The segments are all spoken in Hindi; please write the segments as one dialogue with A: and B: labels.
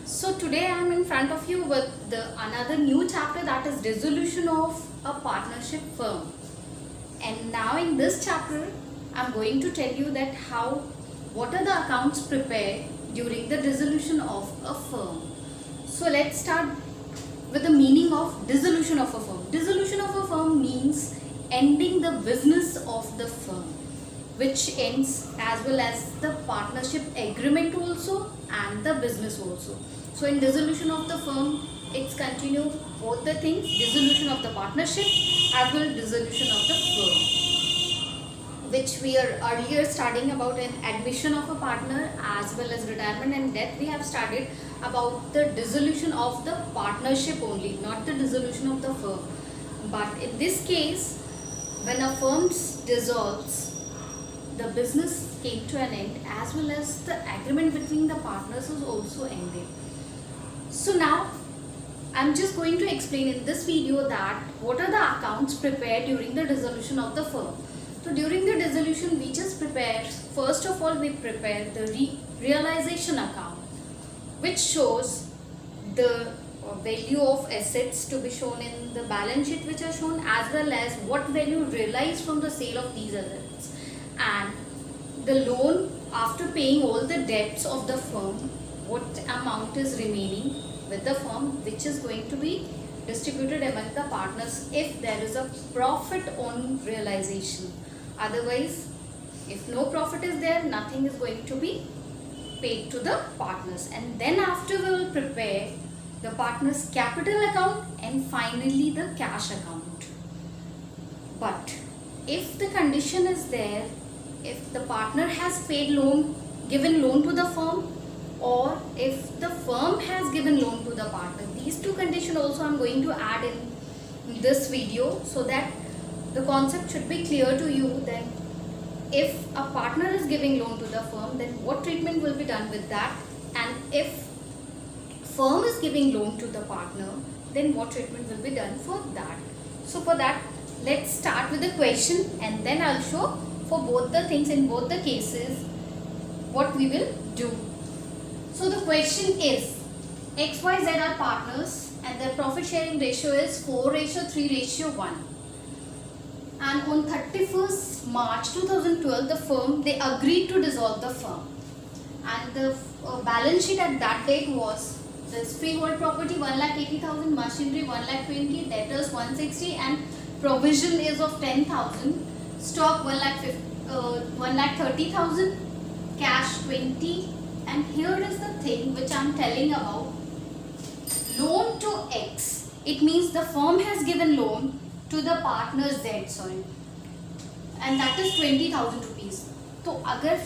A: So today I am in front of you with another new chapter, that is dissolution of a partnership firm. And now in this chapter I am going to tell you that what are the accounts prepared during the dissolution of a firm. So let's start with the meaning of dissolution of a firm. Dissolution of a firm means ending the business of the firm, which ends as well as the partnership agreement also and the business also. So in dissolution of the firm, it's continue both the things, dissolution of the partnership as well as dissolution of the firm, which we are earlier studying about an admission of a partner as well as retirement and death. We have studied about the dissolution of the partnership only, not the dissolution of the firm. But in this case, when a firm dissolves, the business came to an end as well as the agreement between the partners is also ended. So now I'm just going to explain in this video that what are the accounts prepared during the dissolution of the firm. So during the dissolution we just prepare, first of all we prepare the realization account, which shows the value of assets to be shown in the balance sheet which are shown, as well as what value realized from the sale of these assets, and the loan after paying all the debts of the firm, what amount is remaining with the firm, which is going to be distributed among the partners if there is a profit on realization. Otherwise, if no profit is there, nothing is going to be paid to the partners. And then after we will prepare the partners capital account and finally the cash account. But if the condition is there, if the partner has given loan to the firm, or if the firm has given loan to the partner, these two conditions also I am going to add in this video, so that the concept should be clear to you. Then if a partner is giving loan to the firm, then what treatment will be done with that, and if firm is giving loan to the partner, then what treatment will be done for that. So for that, let's start with the question and then I'll show for both the things in both the cases what we will do. So the question is, XYZ are partners and their profit sharing ratio is 4:3:1. And on 31st March 2012, the firm, they agreed to dissolve the firm. And the balance sheet at that date was this: freehold property 1,80,000, machinery 1,20,000, debtors 160, and provision is of 10,000, stock 1,30,000, cash 20. And here is the thing which I am telling about, loan to X. It means the firm has given loan to the partner Z, and that is 20,000 rupees. तो अगर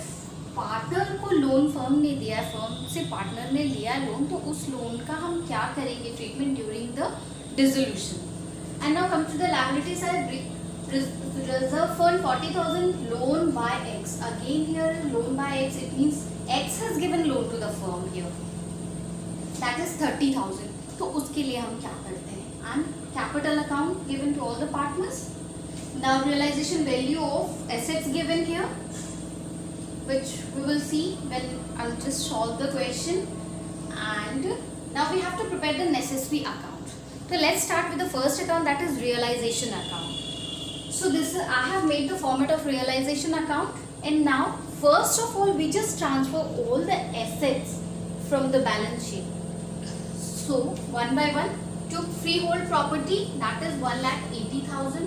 A: पार्टनर को लोन फर्म ने दिया, फर्म से पार्टनर ने लिया लोन, तो उस लोन का हम क्या करेंगे treatment during the dissolution. And now come to the liability side. Reserve fund 40,000, loan by X. Again here loan by X, it means X has given loan to the firm here, that is 30,000. तो उसके लिए हम क्या करते हैं, and capital account given to all the partners. Now realization value of assets given here, which we will see when I'll just solve the question. And now we have to prepare the necessary account. So let's start with the first account, that is realization account. So this I have made the format of realization account, and now first of all we just transfer all the assets from the balance sheet. So one by one, took freehold property, that is 1,80,000.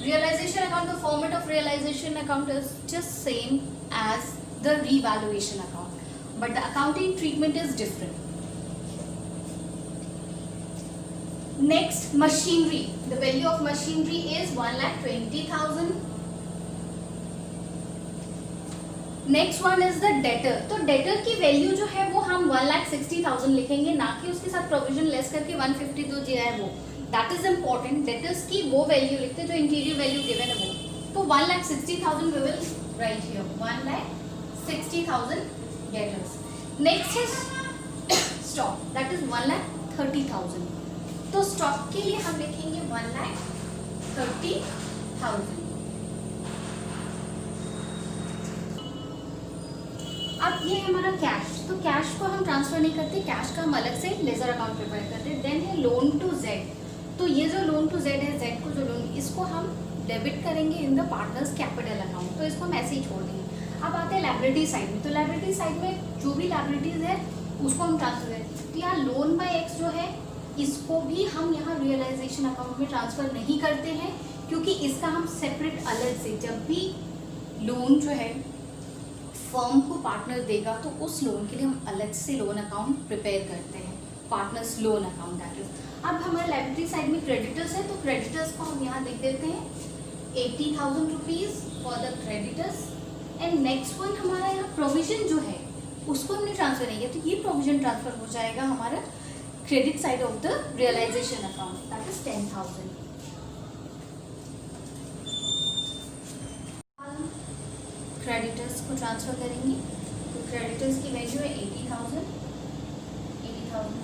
A: Realization account, the format of realization account is just same as the revaluation account, but the accounting treatment is different. Next, machinery. The value of machinery is 1,20,000. Next one is the debtor. तो डेटर की वैल्यू जो है वो हम 1,60,000 लिखेंगे, ना कि उसके साथ प्रोविजन लेस करके 150 जो दिया है वो. That is important. डेटर्स की वो वैल्यू लिखते हैं जो इंटीरियर वैल्यू गिवन है वो. तो 1,60,000 we will write here, 1,60,000 debtors. Next is stock, that is 1,30,000. तो स्टॉक के लिए हम लिखेंगे 1,30,000. अब ये है हमारा कैश, तो कैश को हम ट्रांसफर नहीं करते, कैश का हम अलग से लेजर अकाउंट प्रिपेयर करते हैं। देन है लोन टू जेड, तो ये जो लोन टू जेड है, जेड को जो लोन, इसको हम डेबिट करेंगे in the partners capital account, तो इसको हम ऐसे ही छोड़ देंगे। अब आते हैं लायबिलिटी साइड में, तो लायबिलिटी साइड में जो भी लायबिलिटीज है उसको हम ट्रांसफर करें। तो यहाँ लोन बाय एक्स जो है इसको भी हम यहाँ रियलाइजेशन अकाउंट में ट्रांसफर नहीं करते हैं, क्योंकि इसका हम सेपरेट अलग से, जब भी लोन जो है फर्म को पार्टनर देगा तो उस लोन के लिए हम अलग से लोन अकाउंट प्रिपेयर करते हैं, partners loan account that is. अब हमारे लायबिलिटी साइड में क्रेडिटर्स है, तो क्रेडिटर्स को हम यहाँ लिख देते हैं 80,000 rupees for the creditors. And next one हमारा यहाँ प्रोविजन जो है उसको हमने ट्रांसफर नहीं किया, तो ये प्रोविजन ट्रांसफर हो जाएगा हमारा credit side of the realisation account, that is 10,000। Creditors को ट्रांसफर करेंगे, तो क्रेडिटर्स की वैल्यू है 80,000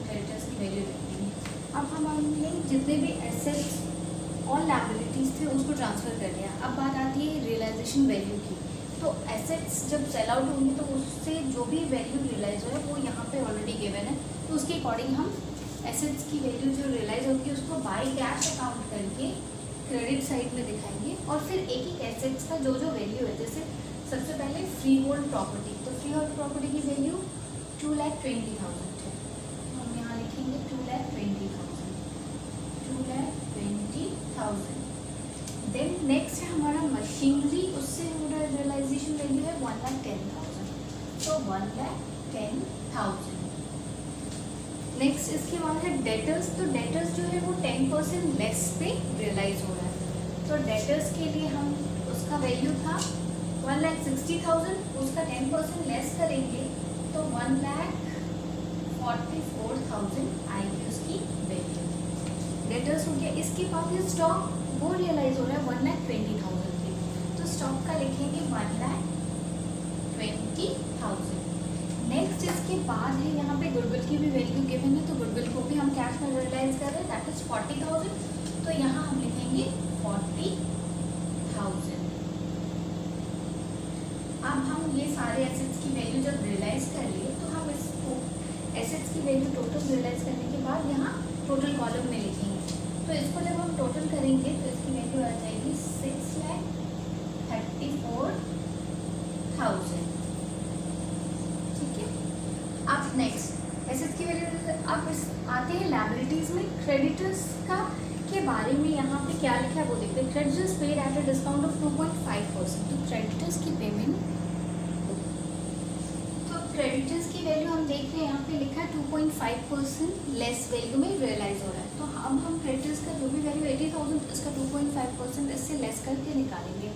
A: क्रेडिटर्स की वैल्यू रखेंगे। अब हमने जितने भी एसेट्स और लायबिलिटीज थे उसको ट्रांसफर कर लिया। अब बात आती है रियलाइजेशन वैल्यू की, तो एसेट्स जब सेल आउट होंगे तो उससे जो भी वैल्यू रियलाइज हो है वो यहाँ पे ऑलरेडी गिवन है, तो उसके अकॉर्डिंग हम एसेट्स की वैल्यू जो रियलाइज होगी उसको बाय कैश अकाउंट करके क्रेडिट साइड में दिखाएंगे। और फिर एक एक एसेट्स का जो जो वैल्यू है, जैसे सबसे पहले फ्री होल्ड प्रॉपर्टी, तो फ्री होल्ड प्रॉपर्टी की वैल्यू 2,20,000 है, हम यहाँ लिखेंगे 2,20,000। देन नेक्स्ट है हमारा मशीनरी, उससे हमारा रियलाइजेशन वैल्यू है 1,10,000, तो 1,10,000। नेक्स्ट इसके बाद है डेटर्स, तो डेटर्स जो है वो 10% लेस पे रियलाइज हो रहा है, तो डेटर्स के लिए हम उसका वैल्यू था 1,60,000, उसका 10% लेस करेंगे तो 1,44,000 आएगी उसकी वैल्यू, डेटर्स हो गया। इसके बाद ये स्टॉक वो रियलाइज हो रहा है 1,20,000 के, तो स्टॉक का लिखेंगे 1,20,000। नेक्स्ट इसके बाद है यहाँ पे गुडविल की भी वैल्यू गिवन है, तो गुडविल को भी हम कैश में रियलाइज कर रहे हैं, दैट इज 40,000, तो यहाँ हम लिखेंगे 40,000। अब हम ये सारे एसेट्स की वैल्यू जब रियलाइज कर लिए तो हम इसको एसेट्स की वैल्यू टोटल रियलाइज करने के बाद यहाँ टोटल कॉलम में लिखेंगे, तो इसको जब हम टोटल करेंगे तो इसकी वैल्यू आ जाएगी 6,34,000, ठीक है। अब नेक्स्ट एसेट्स की वैल्यू, अब आते हैं लायबिलिटीज में। क्रेडिटर्स का के बारे में यहाँ पे क्या लिखा है वो देखते हैं। Creditors paid at a discount of 2.5%, तो क्रेडिटर्स की पेमेंट, तो क्रेडिटर्स की वैल्यू हम देख रहे हैं यहाँ पे लिखा है 2.5% लेस वैल्यू में रियलाइज हो रहा है, तो अब हम क्रेडिटर्स का जो भी वैल्यू 80,000 इसका 2.5% इससे लेस करके निकालेंगे।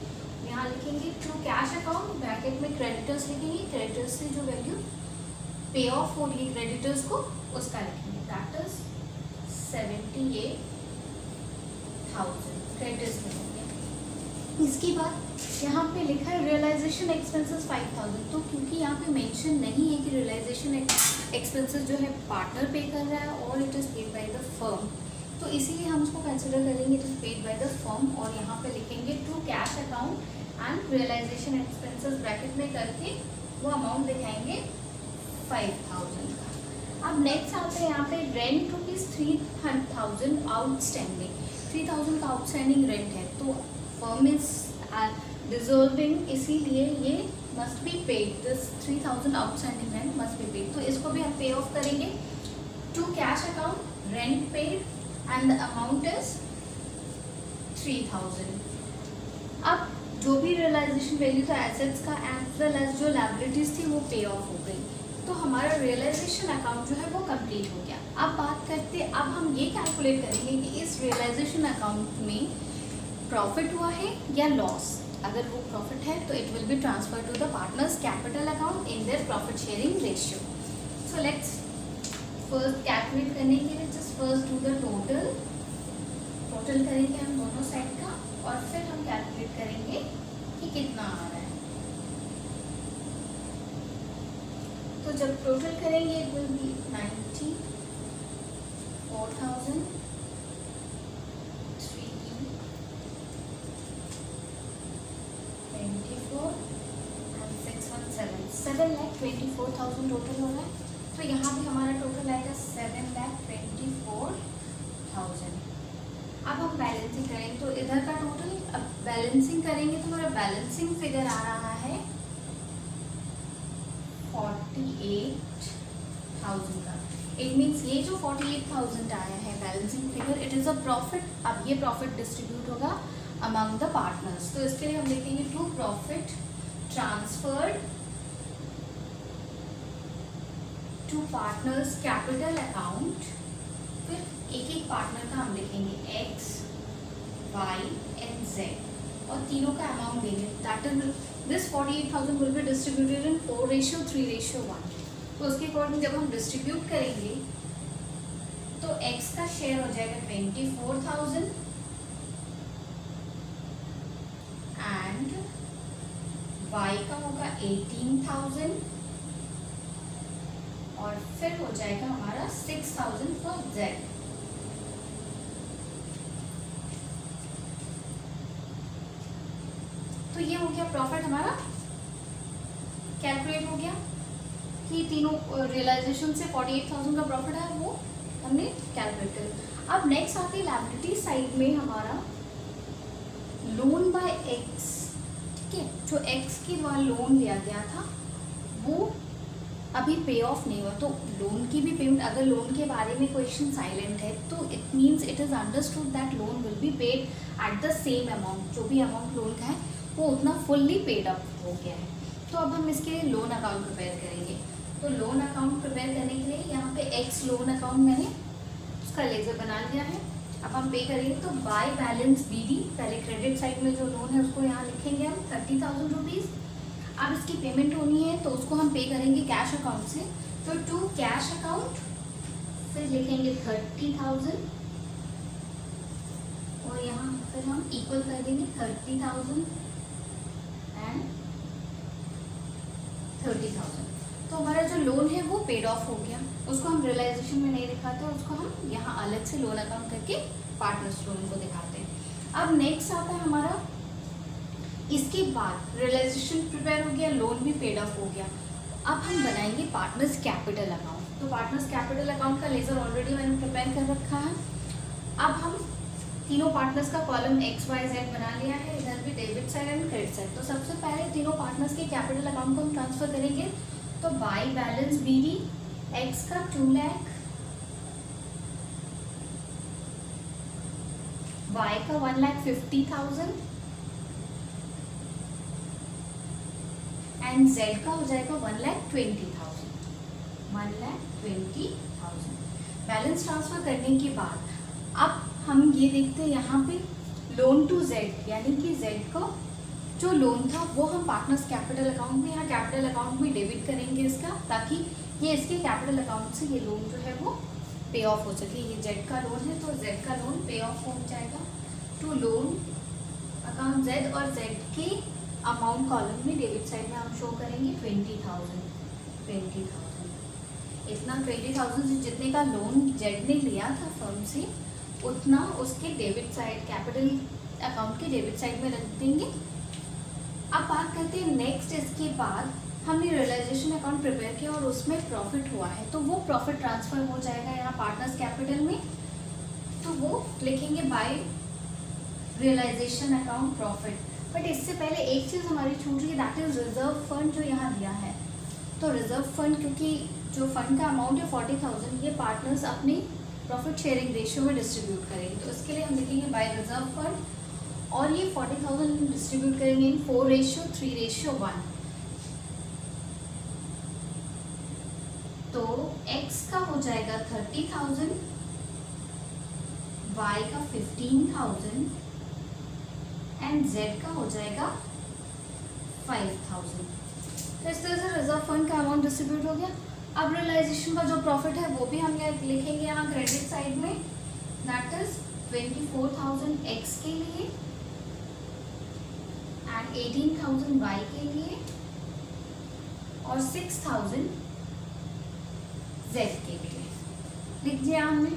A: यहाँ लिखेंगे थ्रू कैश अकाउंट, ब्रैकेट में क्रेडिटर्स लिखेंगे, क्रेडिटर्स से जो वैल्यू पे ऑफ हो रही है क्रेडिटर्स को उसका लिखेंगे, दैट इज 78,000 क्रेडिटर्स लिखेंगे। इसके बाद यहाँ पे लिखा है रियलाइजेशन एक्सपेंसेस 5,000, तो क्योंकि यहाँ पे मेंशन नहीं है कि रियलाइजेशन एक्सपेंसेस जो है पार्टनर पे कर रहा है और it is paid by the firm, तो इसीलिए हम उसको कंसिडर करेंगे it is paid by the firm, और यहाँ पे लिखेंगे to cash account and realisation expenses bracket में करके वो अमाउंट दिखाएंगे 5,000 का। अब नेक्स्ट आते हैं यहाँ पे रेंट रुपीज़ 3,000 आउटस्टैंडिंग, 3,000 का आउटस्टैंडिंग रेंट है, तो फर्म इज डिजर्विंग, इसीलिए ये must be paid, this 3,000 outstanding rent must be paid, तो इसको भी हम पे ऑफ करेंगे to cash account, rent paid and the amount is 3,000। अब जो भी रियलाइजेशन वैल्यू था एसेट्स का एज वेल एज जो लायबिलिटीज थी वो पे ऑफ हो गई, तो हमारा रियलाइजेशन अकाउंट जो है वो कंप्लीट हो गया। अब बात करते, अब हम ये कैलकुलेट करेंगे कि इस रियलाइजेशन अकाउंट में प्रॉफिट हुआ है या लॉस। अगर वो प्रॉफिट है तो it will be transfer to the partners capital account in their profit sharing ratio. So let's first calculate करने के लिए just first do the total करेंगे हम दोनों साइड का, और फिर हम कैलकुलेट करेंगे कि कितना आ रहा है। तो जब टोटल करेंगे it will B 94,000 24 and 617 7,24,000 total हो रहा है, तो यहाँ भी हमारा टोटल आएगा 7,24,000। अब हम बैलेंसिंग करेंगे तो इधर का टोटल, अब बैलेंसिंग करेंगे तो हमारा बैलेंसिंग फिगर आ रहा है 48,000 का। इट मीन्स ये जो 48,000 आया है balancing figure, it is a profit. अब ये प्रॉफिट डिस्ट्रीब्यूट होगा अमंग द पार्टनर्स, तो इसके लिए हम लिखेंगे to profit transferred to partners capital account. फिर एक एक पार्टनर का हम लिखेंगे X, Y and Z और तीनों का अमाउंट देंगे। That is this 48,000 will be distributed in 4:3:1। तो उसके अकॉर्डिंग जब हम डिस्ट्रीब्यूट करेंगे तो X का शेयर हो जाएगा 24,000 एंड Y का होगा 18,000 और फिर हो जाएगा हमारा 6,000 फॉर Z। तो ये हो गया प्रॉफिट हमारा कैलकुलेट हो गया कि तीनों रियलाइजेशन से 48,000 का प्रॉफिट है वो हमने कैलकुलेट कर। अब नेक्स्ट आती है लायबिलिटी साइड में हमारा लोन बाय एक्स। ठीक है, जो एक्स के द्वारा लोन लिया गया था वो अभी पे ऑफ नहीं हुआ, तो लोन की भी पेमेंट, अगर लोन के बारे में क्वेश्चन साइलेंट है तो it means it is understood that loan will be paid at the same amount. जो भी अमाउंट लोन का है वो उतना फुल्ली पेड अप हो गया है। तो अब हम इसके लिए लोन अकाउंट प्रिपेयर करेंगे। तो लोन अकाउंट प्रिपेयर करने के लिए यहाँ पे एक्स लोन अकाउंट मैंने उसका लेजर बना लिया है। अब हम पे करेंगे तो बाय बैलेंस BD, पहले क्रेडिट साइड में जो लोन है उसको यहाँ लिखेंगे हम 30,000 रुपीज़। अब इसकी पेमेंट होनी है तो उसको हम पे करेंगे कैश अकाउंट से, तो टू कैश अकाउंट फिर लिखेंगे 30,000 और यहाँ फिर हम इक्वल कर देंगे 30,000 एंड 30,000। तो हमारा जो लोन है वो पेड ऑफ हो गया, उसको हम रियलाइजेशन में नहीं दिखाते, उसको हम यहाँ अलग से लोन अकाउंट करके पार्टनर्स लोन को दिखाते हैं। अब नेक्स्ट आता है हमारा, इसके बाद रियलाइजेशन प्रिपेयर हो गया, लोन भी पेड ऑफ हो गया। अब हम बनाएंगे पार्टनर्स कैपिटल अकाउंट। तो पार्टनर्स कैपिटल अकाउंट का लेजर ऑलरेडी मैंने प्रिपेयर कर रखा है। अब हम तीनों पार्टनर्स का कॉलम XYZ बना लिया है, इधर भी debit side and credit side. तो सबसे पहले तीनों पार्टनर्स के कैपिटल अकाउंट को हम ट्रांसफर करेंगे। तो बाय बैलेंस BD X का 2 लाख, Y का 1,50,000 एंड Z का हो जाएगा 1,20,000। बैलेंस ट्रांसफर करने के बाद अब हम ये देखते हैं यहाँ पे लोन टू Z, यानी कि Z को जो लोन था वो हम पार्टनर्स कैपिटल अकाउंट में, यहाँ कैपिटल अकाउंट में डेबिट करेंगे इसका, ताकि ये इसके कैपिटल अकाउंट से ये लोन जो है वो पे ऑफ हो सके। ये Z का लोन है तो Z का लोन पे ऑफ हो जाएगा टू लोन अकाउंट Z, और Z के अमाउंट कॉलम में डेबिट साइड में हम शो करेंगे 20,000। इतना 20,000 से जितने का लोन Z ने लिया था फर्म से उतना उसके डेबिट साइड कैपिटल अकाउंट के डेबिट साइड में रख देंगे। अब बात करते हैं नेक्स्ट, इसके बाद हमने रियलाइजेशन अकाउंट प्रिपेयर किया और उसमें प्रॉफिट हुआ है, तो वो प्रॉफिट ट्रांसफर हो जाएगा यहाँ पार्टनर्स कैपिटल में। तो वो लिखेंगे by realisation account profit. But इससे पहले एक चीज़ हमारी छूट रही है, दैट इज रिजर्व फंड जो यहाँ दिया है। तो रिजर्व फंड, क्योंकि जो फंड का अमाउंट है 40,000, ये पार्टनर्स अपनी प्रॉफिट शेयरिंग रेशियो में डिस्ट्रीब्यूट करेंगे। तो इसके लिए हम लिखेंगे बाय रिजर्व फंड और ये 40,000 डिस्ट्रीब्यूट करेंगे इन 4:3:1। तो X का हो जाएगा 30,000, Y का 15,000 एंड Z का हो जाएगा 5,000। तो इस तरह से रिजर्व फंड का अमाउंट डिस्ट्रीब्यूट हो गया। अब रियलाइजेशन का जो प्रॉफिट है वो भी हम लिखेंगे यहाँ क्रेडिट साइड में, दैट इज 24,000 X के लिए एंड 18,000 Y के लिए और 6,000 Z के लिए लिख दिया हमने।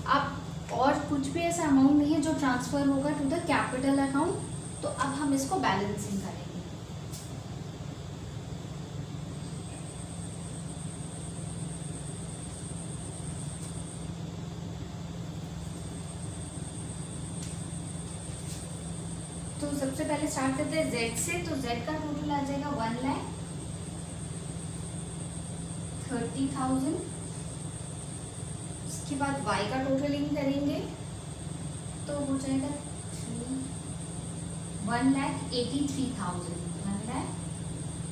A: अब और कुछ भी ऐसा अमाउंट नहीं है जो ट्रांसफर होगा टू द कैपिटल अकाउंट, तो अब हम इसको बैलेंसिंग करेंगे। तो सबसे पहले स्टार्ट करते हैं Z से। तो Z का टोटल आ जाएगा 1,30,000। उसके बाद Y का टोटलिंग करेंगे तो हो जाएगा 1,83,000।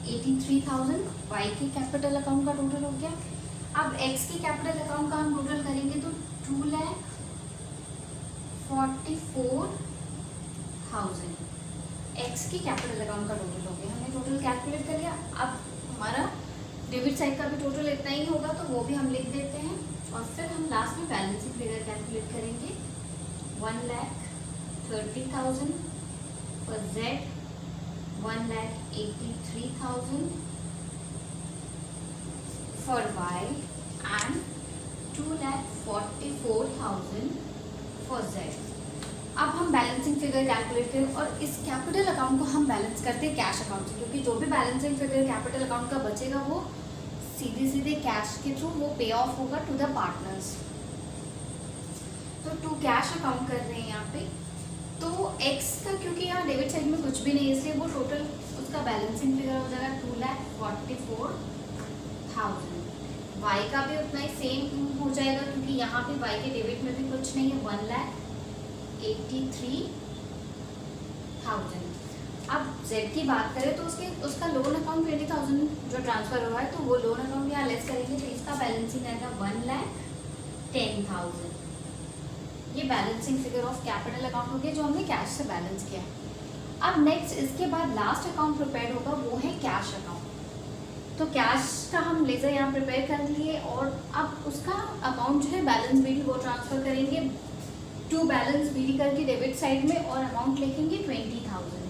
A: 1,83,000 Y के कैपिटल अकाउंट का टोटल हो गया। अब X के कैपिटल अकाउंट का हम टोटल करेंगे तो 2,44,000 X के कैपिटल अकाउंट का टोटल हो गया। हमने टोटल कैलकुलेट कर लिया। अब हमारा डेबिट साइड का भी टोटल इतना ही होगा तो वो भी हम लिख देते हैं और फिर हम लास्ट में बैलेंसिंग फिगर कैलकुलेट करेंगे। 1,30,000 for Z, 1,83,000 for Y and 2,44,000 for Z। अब हम बैलेंसिंग फिगर कैलकुलेट करें और इस कैपिटल अकाउंट को हम बैलेंस करते हैं कैश अकाउंट से, क्योंकि जो भी बैलेंसिंग फिगर कैपिटल अकाउंट का बचेगा वो सीधे कैश के थ्रू वो पे ऑफ होगा टू द पार्टनर्स। तो टू कैश अकाउंट कर रहे हैं यहाँ पे। तो एक्स का क्योंकि यहाँ डेबिट साइड में कुछ भी नहीं है इसलिए वो टोटल उसका बैलेंसिंग फिगर हो जाएगा 2,44,000। वाई का भी उतना ही सेम हो जाएगा क्योंकि यहाँ पे वाई के डेबिट में भी कुछ नहीं है, 1,83,000। अब जेड की बात करें तो उसका लोन अकाउंट 20,000 जो ट्रांसफर हुआ है तो वो लोन अकाउंट यहाँ लेस करेंगे तो इसका बैलेंसिंग आएगा 1,10,000। ये balancing figure of capital account हो गया जो हमने कैश से बैलेंस किया। अब नेक्स्ट इसके बाद लास्ट अकाउंट प्रिपेयर होगा वो है कैश अकाउंट। तो कैश का हम लेजर यहाँ प्रिपेयर कर लिए और अब उसका अकाउंट जो है बैलेंस बीडी वो ट्रांसफर करेंगे टू बैलेंस बीडी करके डेबिट साइड में और अमाउंट लिखेंगे 20,000।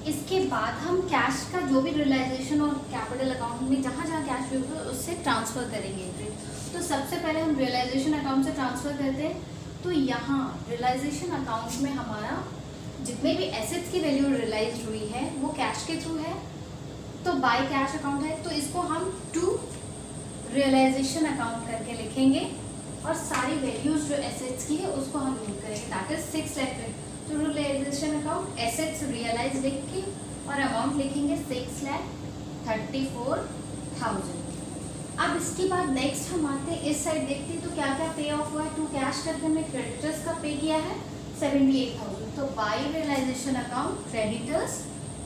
A: इसके बाद हम कैश का जो भी रियलाइजेशन और कैपिटल अकाउंट में जहाँ जहाँ कैश यूज हो उससे ट्रांसफर करेंगे। तो सबसे पहले हम रियलाइजेशन अकाउंट से ट्रांसफ़र करते हैं। तो यहाँ रियलाइजेशन अकाउंट में हमारा जितने भी एसेट्स की वैल्यू रियलाइज हुई है वो कैश के थ्रू है तो बाय कैश अकाउंट है, तो इसको हम टू रियलाइजेशन अकाउंट करके लिखेंगे और सारी वैल्यूज जो एसेट्स की है उसको हम यूज करेंगे। That is 6 lakh. तो रियलाइजेशन अकाउंट एसेट्स रियलाइज लिख के और अमाउंट लिखेंगे 6,34,000। अब इसके बाद नेक्स्ट हम आते हैं इस साइड देखते हैं तो क्या क्या पे ऑफ हुआ है। टू कैश करके हमने क्रेडिटर्स का पे किया है 78,000। तो बाय रियलाइजेशन अकाउंट क्रेडिटर्स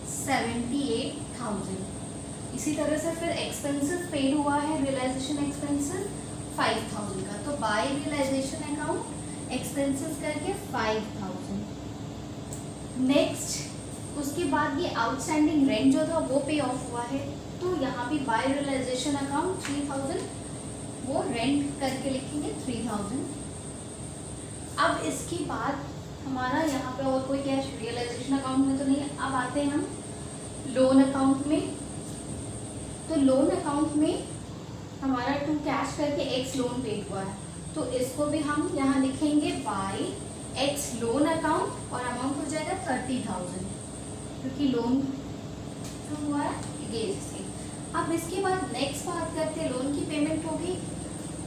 A: 78,000। इसी तरह से फिर एक्सपेंसेस पेड हुआ है रियलाइजेशन एक्सपेंसेस 5,000 का। तो बाय रियलाइजेशन अकाउंट एक्सपेंसेस करके 5,000। नेक्स्ट उसके बाद ये आउटस्टैंडिंग रेंट जो था वो पे ऑफ हुआ है तो यहाँ भी बाय रियलाइजेशन अकाउंट 3,000 वो रेंट करके लिखेंगे 3,000। अब इसके बाद हमारा यहाँ पे और कोई कैश रियलाइजेशन अकाउंट में तो नहीं है। अब आते हैं हम लोन अकाउंट में। तो लोन अकाउंट में हमारा टू कैश करके एक्स लोन पेड हुआ है तो इसको भी हम यहाँ लिखेंगे बाय एक्स लोन अकाउंट और अमाउंट हो जाएगा 30,000 क्योंकि लोन जो हुआ है ये। अब इसके बाद नेक्स्ट बात करते हैं लोन की पेमेंट होगी।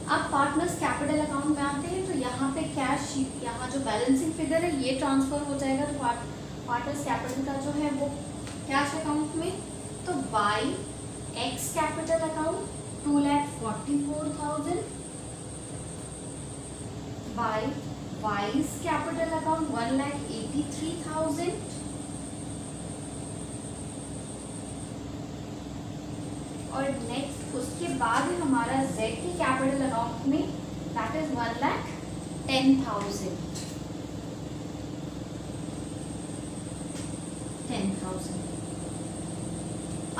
A: अब पार्टनर्स कैपिटल अकाउंट में आते हैं तो यहाँ पे कैश यहाँ जो बैलेंसिंग फिगर है ये ट्रांसफर हो जाएगा तो पार्टनर्स कैपिटल का जो है वो कैश अकाउंट में। तो by X capital account 2,44,000 by Y's capital account 1,83,000 और नेक्स्ट उसके बाद हमारा Z के कैपिटल अकाउंट में दैट इज 1,10,000। 10,000।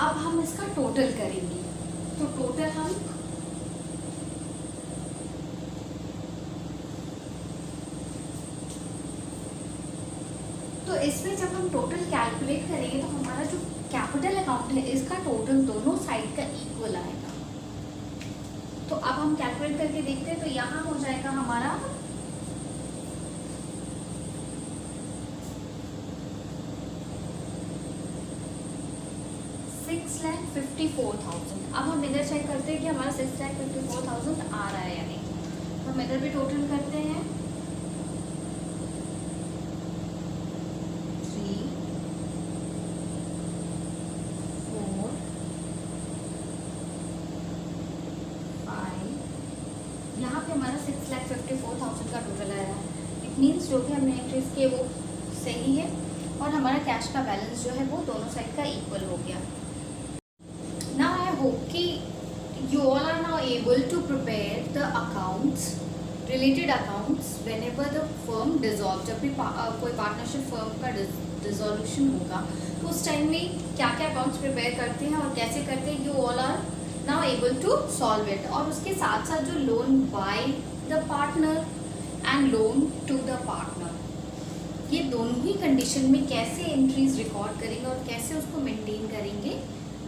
A: अब हम इसका टोटल करेंगे तो टोटल हम तो इसमें जब हम टोटल कैलकुलेट करेंगे तो हमारा जो कैपिटल अकाउंट है इसका टोटल दोनों साइड का इक्वल आएगा। तो अब हम कैलकुलेट करके देखते हैं तो यहाँ हो जाएगा हमारा 6,54,000। अब हम इधर चेक करते हैं कि हमारा 6,54,000 आ रहा है या नहीं। तो हम इधर भी टोटल करते हैं पे हमारा 6,54,000 का टोटल आया है। इट मीन्स जो भी हमने एंट्रीज किए वो सही है और हमारा कैश का बैलेंस जो है वो दोनों साइड का इक्वल हो गया। नाउ आई होप कि you all are now able to prepare the accounts, related accounts whenever the firm dissolve। जब भी कोई पार्टनरशिप फर्म का डिसोल्यूशन होगा तो उस टाइम में क्या क्या अकाउंट्स प्रिपेयर करते हैं और कैसे करते हैं, you all are now able to solve it. और उसके साथ साथ जो loan by the partner and loan to the partner, ये दोनों ही कंडीशन में कैसे एंट्रीज रिकॉर्ड करेंगे और कैसे उसको मेंटेन करेंगे,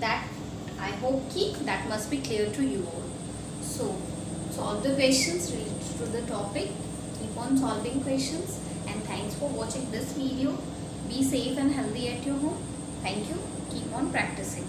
A: that I hope that must be clear to you all. So, solve the questions related to the topic. Keep on solving questions and thanks for watching this video. Be safe and healthy at your home. Thank you. Keep on practicing.